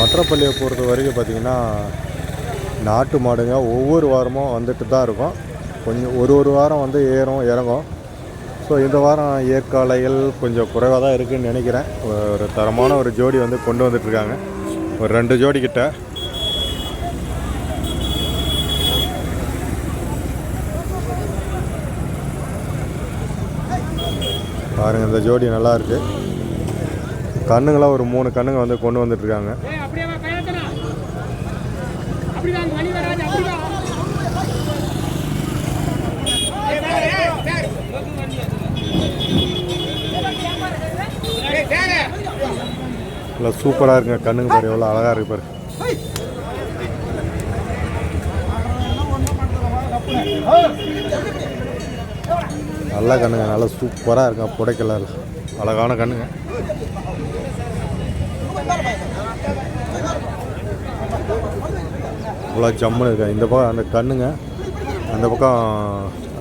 மற்றப்பள்ளியை பொறுத்த வரைக்கும் பார்த்திங்கன்னா நாட்டு மாடுங்க ஒவ்வொரு வாரமும் வந்துட்டு தான் இருக்கும். கொஞ்சம் ஒரு வாரம் வந்து ஏறும் இறங்கும். ஸோ இந்த வாரம் ஏற்காலைகள் கொஞ்சம் குறைவாக தான் இருக்குதுன்னு நினைக்கிறேன். ஒரு தரமான ஒரு ஜோடி வந்து கொண்டு வந்துட்டுருக்காங்க, ஒரு 2 ஜோடி கிட்ட. பாருங்கள், இந்த ஜோடி நல்லா இருக்குது. கண்ணுங்களாம் ஒரு 3 கண்ணுங்க வந்து கொண்டு வந்துட்டுருக்காங்க. இல்லை, சூப்பராக இருக்குங்க. கண்ணுங்க பாரு, எவ்வளோ அழகாக இருக்குது பாரு. நல்ல கண்ணுங்க, நல்லா சூப்பராக இருக்குங்க. புடைக்கல அழகான கண்ணுங்க. இவ்வளோ ஜம்முன்னு இருக்கா. இந்த பக்கம் அந்த கண்ணுங்க, அந்த பக்கம்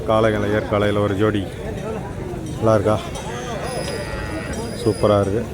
காளைகள், ஏற்காலையில் ஒரு ஜோடி நல்லா இருக்கா, சூப்பராக இருக்குது.